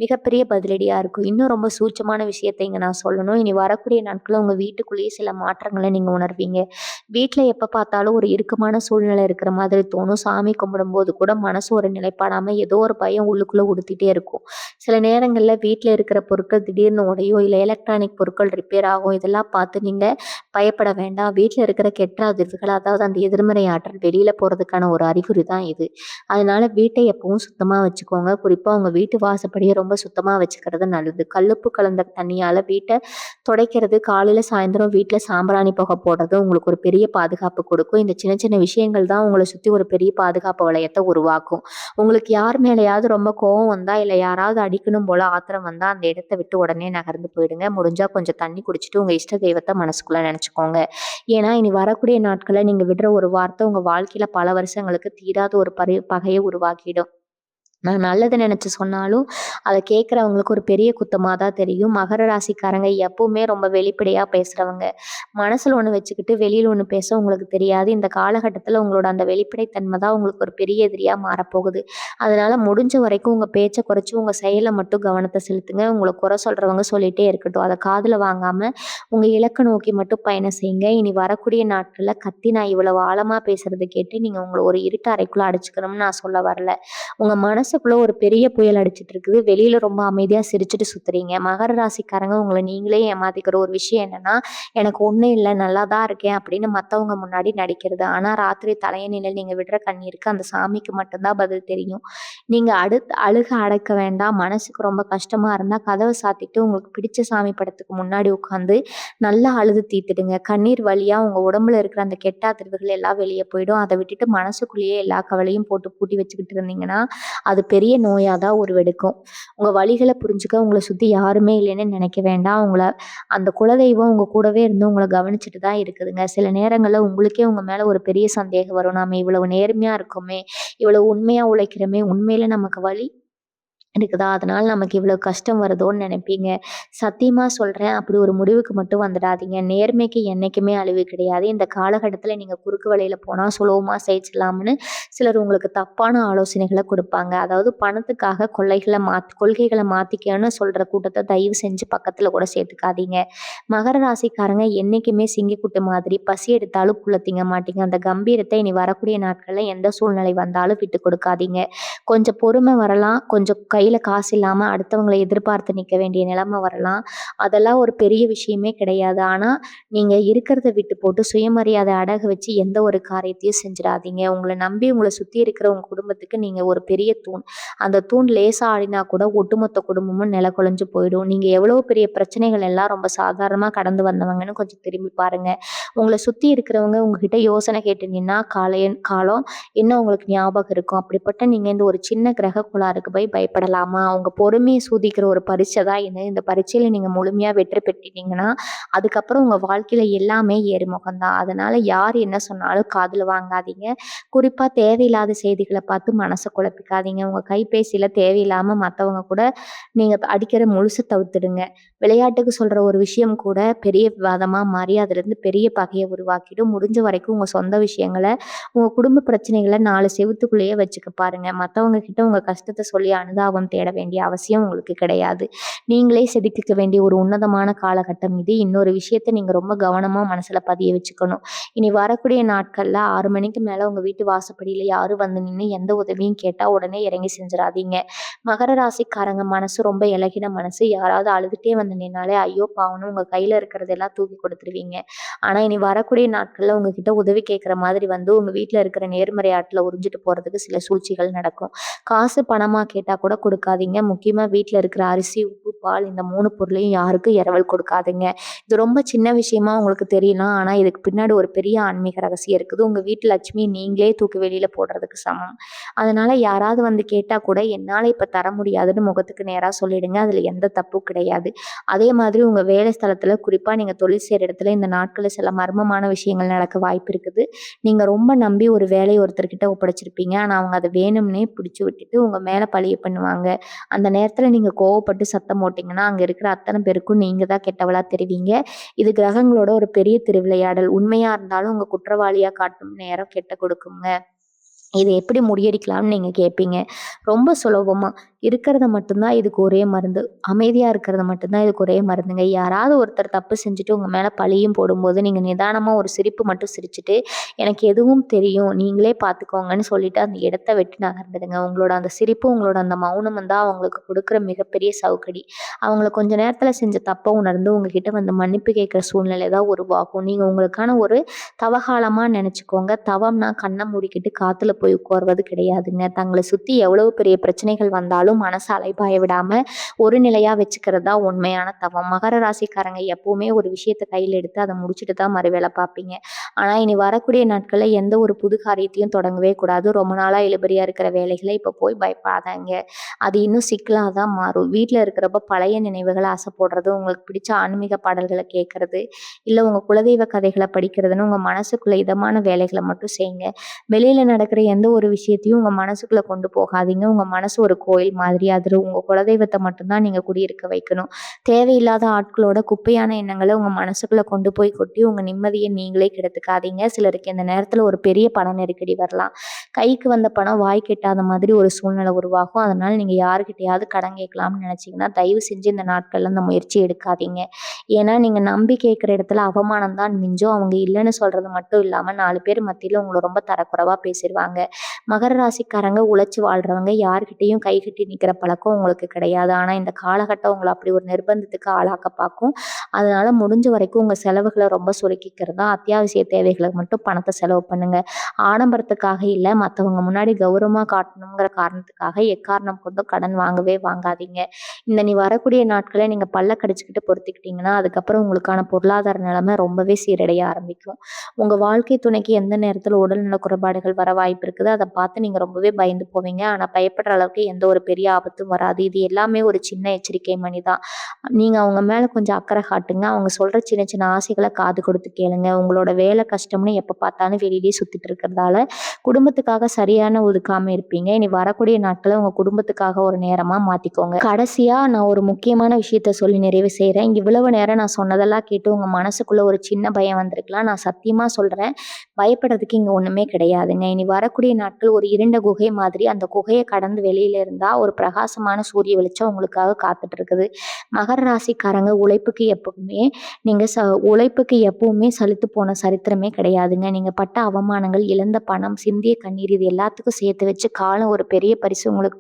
மிகப்பெரிய பதிலடியா இருக்கும். இன்னும் ரொம்ப சூட்சமான விஷயத்த இங்க நான் சொல்லணும். இனி வரக்கூடிய நாட்கள்ல உங்க வீட்டுக்குள்ளேயே சில மாற்றங்கள நீங்க உணர்வீங்க. வீட்ல எப்ப பார்த்தாலும் ஒரு இறுக்கமான சூழ்நிலை இருக்கிற மாதிரி தோணும். சாமி கும்பிடும்போது கூட மனசு ஒரு நிலைப்படாம ஏதோ ஒரு பயம் உள்ளுக்குள்ள உறுத்திட்டே இருக்கும். சில நேரங்கள்ல வீட்ல இருக்கிற பொருட்கள் திடீர்னு உடையும், இல்ல எலக்ட்ரானிக் பொருட்கள் ரிப்பேர் ஆகும். இதெல்லாம் பார்த்து நீங்க பயப்பட வேண்டாம். வீட்ல இருக்கிற கெட்ட அதிர்வுகள், அதாவது அந்த எதிர்மறை ஆற்றல் வெளியில போறதுக்கான ஒரு அறிகுறி தான் இது. அதனால வீட்டை எப்பவும் சுத்தமா வச்சுக்கோங்க. குறிப்பா உங்க வீட்டு வாசப்படிய ரொம்ப சுத்தமா வச்சுக்கிறது நல்லது. கல்லுப்பு கலந்த தண்ணியால வீட்ட துடைக்கிறது, காலையில சாயந்தரம் வீட்ல சாம்பிராணி புகை போடுறது உங்களுக்கு ஒரு பெரிய பாதுகாப்பு கொடுக்கும். இந்த சின்ன சின்ன விஷயங்கள் தான் உங்கள சுத்தி ஒரு பெரிய பாதுகாப்பு வளையத்த உருவாக்கும். உங்களுக்கு யார் மேலயாவது ரொம்ப கோவம் வந்தா, இல்ல யாராவது அடிக்கணும் போல ஆத்திரம் வந்தா, அந்த இடத்த விட்டு உடனே நகர்ந்து போயிடுங்க. முடிஞ்சா கொஞ்சம் தண்ணி குடிச்சிட்டு உங்க இஷ்ட தெய்வத்த மனசுக்குள்ள நெனச்சுக்கோங்க. ஏன்னா, இனி வரக்கூடிய நாட்கள்ல நீங்க விடுற ஒரு வார்த்தை உங்க வாழ்க்கையில பல வருஷங்களுக்கு தீராத ஒரு பகைய உருவாக்கிடும். நான் நல்லது நினைச்சு சொன்னாலும், அத கேட்கிறவங்களுக்கு ஒரு பெரிய குத்தமா தான் தெரியும். மகர ராசிக்காரங்க எப்பவுமே ரொம்ப வெளிப்படையா பேசுறவங்க. மனசுல ஒண்ணு வச்சுக்கிட்டு வெளியில ஒண்ணு பேச உங்களுக்கு தெரியாது. இந்த காலகட்டத்தில உங்களோட அந்த வெளிப்படைத்தன்மை தான் உங்களுக்கு ஒரு பெரிய எதிரியா மாறப்போகுது. அதனால முடிஞ்ச வரைக்கும் உங்க பேச்ச குறைச்சு உங்க செயல்ல மட்டும் கவனத்த செலுத்துங்க. உங்கள குறை சொல்றவங்க சொல்லிட்டே இருக்கட்டும். அத காதுல வாங்காம உங்க இலக்க நோக்கி மட்டும் பயணம் செய்யுங்க. இனி வரக்கூடிய நாட்கள்ல கத்தி நான் இவ்வளவு ஆழமா பேசுறத கேட்டு நீங்க உங்கள ஒரு இருட்டு அறைக்குள்ள அடைச்சுக்கணும்னு நான் சொல்ல வரல. உங்க மனசுக்குள்ள ஒரு பெரிய புயல் அடிச்சிட்டு இருக்குது. வெளியில ரொம்ப அமைதியா சிரிச்சுட்டு சுத்துறீங்க. மகர ராசிக்காரங்க உங்கள நீங்களே ஏமாத்திக்கிற ஒரு விஷயம் என்னன்னா, எனக்கு ஒண்ணும் இல்ல நல்லா தான் இருக்கேன் அப்படின்னு மத்தவங்க முன்னாடி நடிக்கிறது. ஆனா ராத்திரி தலையணையில நீங்க விடுற கண்ணீருக்கு அந்த சாமிக்கு மட்டும் தான் பதில் தெரியும். நீங்க அழுக அடக்க வேண்டாம். மனசுக்கு ரொம்ப கஷ்டமா இருந்தா கதவ சாத்திட்டு உங்களுக்கு பிடிச்ச சாமி படத்துக்கு முன்னாடி உட்காந்து நல்லா அழுது தீர்த்துடுங்க. கண்ணீர் வழியா உங்க உடம்புல இருக்கிற அந்த கெட்ட அதிர்வுகள் எல்லாம் வெளிய போயிடும். அத விட்டுட்டு மனசுக்குள்ளேயே எல்லா கவலையும் போட்டு பூட்டி வச்சுக்கிட்டு இருந்தீங்கன்னா, அது பெரிய நோயா தான் உருவெடுக்கும். உங்க வலிகள புரிஞ்சுக்க உங்கள சுத்தி யாருமே இல்லைன்னு நினைக்க வேண்டாம். அந்த குலதெய்வம் உங்க கூடவே இருந்து உங்கள கவனிச்சுட்டு தான் இருக்குதுங்க. சில நேரங்கள்ல உங்களுக்கே உங்க மேல ஒரு பெரிய சந்தேகம் வரும். நாம இவ்வளவு நேர்மையா இருக்கோமே, இவ்வளவு உண்மையா உழைக்கிறோமே, உண்மையில நமக்கு வலி இருக்குதா? அதனால நமக்கு இவ்வளோ கஷ்டம் வருதோன்னு நெனைப்பீங்க. சத்தியமா சொல்றேன், அப்படி ஒரு முடிவுக்கு மட்டும் வந்துடாதீங்க. நேர்மைக்கு என்னைக்குமே அழிவு கிடையாது. இந்த காலகட்டத்தில நீங்க குறுக்கு வழியில போனா சுலபமா ஜெயிச்சிடலாம்னு சிலர் உங்களுக்கு தப்பான ஆலோசனைகள குடுப்பாங்க. அதாவது பணத்துக்காக கொள்கைகள மாத்திக்கன்னு சொல்ற கூட்டத்த தயவு செஞ்சு பக்கத்துல கூட சேர்த்துக்காதீங்க. மகர ராசிக்காரங்க என்னைக்குமே சிங்கக்குட்டி மாதிரி பசி எடுத்தாலும் புல்ல திங்க மாட்டீங்க. அந்த கம்பீரத்த இனி வரக்கூடிய நாட்கள்ல எந்த சூழ்நிலை வந்தாலும் விட்டுக் கொடுக்காதீங்க. கொஞ்சம் பொறுமை வரலாம். கொஞ்சம் கையில காசு இல்லாம அடுத்தவங்கள எதிர்பார்த்து நிக்க வேண்டிய நிலைமை வரலாம். அதெல்லாம் ஒரு பெரிய விஷயமே கிடையாது. ஆனா, நீங்க இருக்கிறத விட்டு போட்டு சுயமரியாதை அடகு வச்சு எந்த ஒரு காரியத்தையும் செஞ்சிடாதீங்க. உங்கள நம்பி உங்கள சுத்தி இருக்கிற உங்க குடும்பத்துக்கு நீங்க ஒரு பெரிய தூண். அந்த தூண் லேசா ஆடினா கூட ஒட்டுமொத்த குடும்பமும் நிலகுலைஞ்சு போயிடும். நீங்க எவ்வளோ பெரிய பிரச்சனைகள் எல்லாம் ரொம்ப சாதாரணமா கடந்து வந்தவங்கன்னு கொஞ்சம் திரும்பி பாருங்க. உங்கள சுத்தி இருக்கிறவங்க உங்ககிட்ட யோசனை கேட்டு நின்னா காலம் இன்னும் உங்களுக்கு ஞாபகம் இருக்கும். அப்படிப்பட்ட நீங்க இந்த ஒரு சின்ன கிரக கோளாறுக்கு போய் பயப்படலாமா? உங்க பொறுமைய சோதிக்கிற ஒரு பரீட்சை தான் இது. இந்த பரீட்சையில நீங்க முழுமையா வெற்றி பெற்றுட்டீங்கன்னா, அதுக்கப்புறம் உங்க வாழ்க்கையில எல்லாமே ஏறுமுகம் தான். அதனால யார் என்ன சொன்னாலும் காதுல வாங்காதீங்க. குறிப்பா தேவையில்லாத செய்திகள பார்த்து மனச குழப்பிக்காதீங்க. உங்க கைபேசியில தேவையில்லாம மத்தவங்க கூட நீங்க அடிக்கிற முழுசு தவிர்த்துடுங்க. விளையாட்டுக்கு சொல்ற ஒரு விஷயம் கூட பெரிய விவாதமா மாறி அதிலிருந்து பெரிய பகைய உருவாக்கிடும். முடிஞ்ச வரைக்கும் உங்க சொந்த விஷயங்கள உங்க குடும்ப பிரச்சனைகள 4 செவுத்துக்குள்ளேயே வச்சுக்க பாருங்க. மத்தவங்க கிட்ட உங்க கஷ்டத்த சொல்லி அனுதாபம் தேட வேண்டிய அவசியம் உங்களுக்கு கிடையாது. நீங்களே செதுக்கிக்க வேண்டிய ஒரு உன்னதமான காலகட்டம் இது. இன்னொரு விஷயத்த நீங்க ரொம்ப கவனமா மனசுல பதிய வச்சுக்கணும். இனி வரக்கூடிய நாட்கள்ல 6 மணிக்கு மேல உங்க வீட்டு வாசப்படியில யாரும் வந்து நின்னு எந்த உதவியும் கேட்டா உடனே இறங்கி செஞ்சுறாதீங்க. மகர ராசிக்காரங்க மனசு ரொம்ப இளகின மனசு. யாராவது அழுதுட்டே வந்து நின்னாலே ஐயோ பாவம்னு உங்க கையில இருக்கிறதெல்லாம் தூக்கி கொடுத்துருவீங்க. ஆனா இனி வரக்கூடிய நாட்கள்ல உங்ககிட்ட உதவி கேட்கிற மாதிரி வந்து உங்க வீட்ல இருக்கிற நேர்மறை ஆற்றல உறிஞ்சிட்டு போறதுக்கு சில சூழ்ச்சிகள் நடக்கும். காசு பணமா கேட்டா கூட கொடுக்காதீங்க. முக்கியமா வீட்ல இருக்கிற அரிசி, உப்பு, பால் இந்த 3 பொருளையும் யாருக்கும் இரவல் கொடுக்காதீங்க. இது ரொம்ப சின்ன விஷயமா உங்களுக்கு தெரியலாம். ஆனா இதுக்கு பின்னாடி ஒரு பெரிய ஆன்மீக ரகசியம் இருக்குது. உங்க வீட்டு லட்சுமிய நீங்களே தூக்கி வெளியில போடுறதுக்கு சமம். அதனால யாராவது வந்து கேட்டா கூட என்னால இப்ப தர முடியாதுன்னு முகத்துக்கு நேரா சொல்லிடுங்க. அதுல எந்த தப்பும் கிடையாது. அதே மாதிரி உங்க வேலை ஸ்தலத்துல குறிப்பா நீங்க தொழில் செய்ற இடத்துல இந்த நாட்கள்ல சில மர்மமான விஷயங்கள் நடக்க வாய்ப்பு இருக்குது. நீங்க ரொம்ப நம்பி ஒரு வேலைய ஒருத்தர்கிட்ட ஒப்படைச்சிருப்பீங்க. ஆனா அவங்க அத வேணும்னே பிடிச்சு விட்டுட்டு உங்க மேல பழிய பண்ணுவாங்க. அந்த நேரத்துல நீங்க கோவப்பட்டு சத்தம் போட்டீங்கன்னா, அங்க இருக்கிற அத்தன பேருக்கும் நீங்க தான் கெட்டவளா தெரிவீங்க. இது கிரகங்களோட ஒரு பெரிய திருவிளையாடல். உண்மையா இருந்தாலும் உங்க குற்றவாளியா காட்டும் நேரம் கெட்ட கொடுக்குங்க. இத எப்படி முறியடிக்கலாம்னு நீங்க கேட்பீங்க. ரொம்ப சுலபமா இருக்கிறத மட்டும் தான் இதுக்கு ஒரே மருந்து. அமைதியா இருக்கிறது மட்டும் தான் இதுக்கு ஒரே மருந்துங்க. யாராவது ஒருத்தர் தப்பு செஞ்சுட்டு உங்க மேல பழியும் போடும்போது, நீங்க நிதானமா ஒரு சிரிப்பு மட்டும் சிரிச்சுட்டு, "எனக்கு எதுவும் தெரியும். நீங்களே பார்த்துக்கோங்கன்னு" சொல்லிட்டு அந்த இடத்த விட்டு நகர்ந்துடுங்க. உங்களோட அந்த சிரிப்பு, உங்களோட அந்த மௌனமும் தான் அவங்களுக்கு கொடுக்குற மிகப்பெரிய சவுக்கடி. அவங்கள கொஞ்ச நேரத்துல செஞ்ச தப்ப உணர்ந்து உங்ககிட்ட வந்து மன்னிப்பு கேட்கிற சூழ்நிலை தான் உருவாகும். நீங்க உங்களுக்கான ஒரு தவகாலமா நெனச்சுக்கோங்க. தவம்னா கண்ண மூடிக்கிட்டு காத்துல போய் உட்கார்வது கிடையாதுங்க. தங்கள சுத்தி எவ்வளவு பெரிய பிரச்சனைகள் வந்தாலும் மனச அலைபாய விடாம ஒரு நிலையா வச்சுக்கிறது தான் உண்மையான தவம். மகர ராசிக்காரங்க எப்பவுமே ஒரு விஷயத்த கையில எடுத்து அத முடிச்சுட்டு தான் மறுவேல பார்ப்பீங்க. ஆனா இனி வரக்கூடிய நாட்கள்ல எந்த ஒரு புது காரியத்தையும் தொடங்கவே கூடாது. ரொம்ப நாளா இழுபறியா இருக்கிற வேலைகள இப்ப போய் பயப்படாதீங்க. அது இன்னும் சிக்கலா தான் மாறும். வீட்ல இருக்கிறப்ப பழைய நினைவுகள அசை போடுறது, உங்களுக்கு பிடிச்ச ஆன்மீக பாடல்கள கேட்கறது, இல்ல உங்க குலதெய்வ கதைகள படிக்கிறதுன்னு உங்க மனசுக்குள்ள இதமான வேலைகள மட்டும் செய்யுங்க. வெளியில நடக்கிற எந்த ஒரு விஷயத்தையும் உங்க மனசுக்குள்ள கொண்டு போகாதீங்க. உங்க மனசு ஒரு கோயில் மாதிரி. அதுல உங்க குலதெய்வத்த மட்டும் தான் நீங்க குடியிருக்க வைக்கணும். தேவையில்லாத ஆட்களோட குப்பையான எண்ணங்கள உங்க மனசுக்குள்ள கொண்டு போய் கொட்டி உங்க நிம்மதிய நீங்களே கெடுத்துக்காதீங்க. சிலருக்கு இந்த நேரத்துல ஒரு பெரிய பண நெருக்கடி வரலாம். கைக்கு வந்த பணம் வாய்க்கு எட்டாத மாதிரி ஒரு சூழ்நிலை உருவாகும். அதனால நீங்க யார்கிட்டயாவது கடன் கேட்கலாம்னு நினைச்சீங்கன்னா, தயவு செஞ்சு இந்த நாட்கள்ல அந்த முயற்சி எடுக்காதீங்க. ஏன்னா நீங்க நம்பி கேட்கிற இடத்துல அவமானம் தான் மிஞ்சும். அவங்க இல்லைன்னு சொல்றது மட்டும் இல்லாம 4 பேர் மத்தியில உங்கள ரொம்ப தரக்குறைவா பேசிருவாங்க. மகர ராசிக்காரங்க உழைச்சு வாழ்றவங்க. யார்கிட்டயும் கை கட்டி நிக்கிற பழக்கம் உங்களுக்கு கிடையாது. ஆனா இந்த காலகட்டம் உங்கள அப்படி ஒரு நிர்பந்தத்துக்கு ஆளாக்க பார்க்கும். அதனால முடிஞ்ச வரைக்கும் உங்க செலவுகள ரொம்ப சுருக்கிக்கிறதா, அத்தியாவசிய தேவைகளுக்கு மட்டும் பணத்த செலவு பண்ணுங்க. ஆடம்பரத்துக்காக இல்ல, மத்தவங்க முன்னாடி கௌரவமா காட்டணுங்கிற காரணத்துக்காக எக்காரணம் கொண்டும் கடன் வாங்கவே வாங்காதீங்க. இந்த நீ வரக்கூடிய நாட்கள நீங்க பல்ல கடிச்சுக்கிட்டு பொறுத்துக்கிட்டீங்கன்னா, அதுக்கப்புறம் உங்களுக்கான பொருளாதார நிலைமை ரொம்பவே சீரடைய ஆரம்பிக்கும். உங்க வாழ்க்கை துணைக்கு எந்த நேரத்துல உடல்நல குறைபாடுகள் வர வாய்ப்பு இருக்குது, அத பார்த்து நீங்க ரொம்பவே பயந்து போவீங்க. ஆனா பயப்படுற அளவுக்கு எந்த ஒரு பெரிய ஆபத்தும் வராது. இது எல்லாமே ஒரு சின்ன எச்சரிக்கை மணி தான். நீங்க அவங்க மேல கொஞ்சம் அக்கறை காட்டுங்க. அவங்க சொல்ற சின்ன சின்ன ஆசைகள காது கொடுத்து கேளுங்க. உங்களோட வேலை கஷ்டம்னு எப்ப பார்த்தாலும் வெளியிலேயே சுத்திட்டு இருக்கிறதால, குடும்பத்துக்காக சரியான ஒதுக்காம இருப்பீங்க. இனி வரக்கூடிய நாட்கள உங்க குடும்பத்துக்காக ஒரு நேரமா மாத்திக்கோங்க. கடைசியா நான் ஒரு முக்கியமான விஷயத்த சொல்லி நிறைவு செய்றேன். இவ்வளவு நேரம் நான் சொன்னதெல்லாம் கேட்டு உங்க மனசுக்குள்ள ஒரு சின்ன பயம் வந்திருக்கலாம். நான் சத்தியமா சொல்றேன், பயப்படுறதுக்கு இங்க ஒண்ணுமே கிடையாதுங்க. இனி வரக்கூடிய நாட்கள் ஒரு இருண்ட குகை மாதிரி. அந்த குகைய கடந்து வெளியில இருந்தா ஒரு பிரகாசமான சூரிய வெளிச்சம் உங்களுக்காக காத்துட்டு இருக்குது. மகர ராசிக்காரங்க நீங்க உழைப்புக்கு எப்பவுமே சலித்து போன சரித்திரமே கிடையாதுங்க. நீங்க பட்ட அவமானங்கள், இழந்த பணம், சிந்திய கண்ணீர் இது எல்லாத்துக்கும் சேர்த்து வச்சு காலம் ஒரு பெரிய பரிசு உங்களுக்கு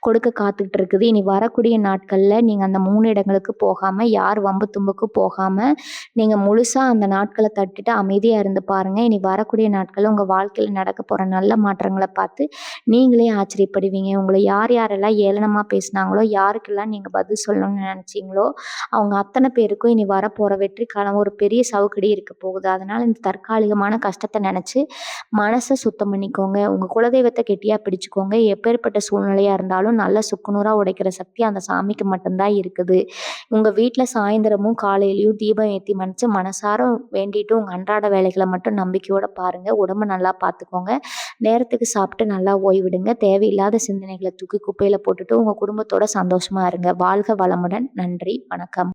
கொடுக்க காத்துக்கிட்டு இருக்குது. இனி வரக்கூடிய நாட்கள்ல நீங்க அந்த 3 இடங்களுக்கு போகாம, யார் வம்பு தும்புக்கும் போகாம, நீங்க முழுசா அந்த நாட்கள தட்டிட்டு அமைதியா இருந்து பாருங்க. இனி வரக்கூடிய நாட்கள்ல உங்க வாழ்க்கையில நடக்க போற நல்ல மாற்றங்கள பார்த்து நீங்களே ஆச்சரியப்படுவீங்க. உங்கள யார் யாரெல்லாம் ஏளனமா பேசினாங்களோ, யாருக்கெல்லாம் நீங்க பதில் சொல்லணும்னு நினைச்சீங்களோ, அவங்க அத்தன பேருக்கும் இனி வரப்போற வெற்றிக்கான ஒரு பெரிய சவுக்கடி இருக்க போகுது. அதனால இந்த தற்காலிகமான கஷ்டத்த நினைச்சு மனச சுத்தம் பண்ணிக்கோங்க. உங்க குலதெய்வத்த கெட்டியா பிடிச்சுக்கோங்க. எப்பேற்பட்ட சூழ்நிலையா இருந்தாலும் நல்ல சுக்குநூறா உடைக்கிற சக்தி அந்த சாமிக்கு மட்டும் தான் இருக்குது. உங்க வீட்ல சாயந்தரமும் காலையிலயும் தீபம் ஏத்தி மனசார வேண்டிட்டு உங்க அன்றாட வேலைகள மட்டும் நம்பிக்கையோட பாருங்க. உடம்ப நல்லா பார்த்துக்கோங்க. நேரத்துக்கு சாப்பிட்டு நல்லா ஓய்விடுங்க. தேவையில்லாத சிந்தனைகள தூக்கி குப்பையில போட்டுட்டு உங்க குடும்பத்தோட சந்தோஷமா இருங்க. வாழ்க வளமுடன். நன்றி. வணக்கம்.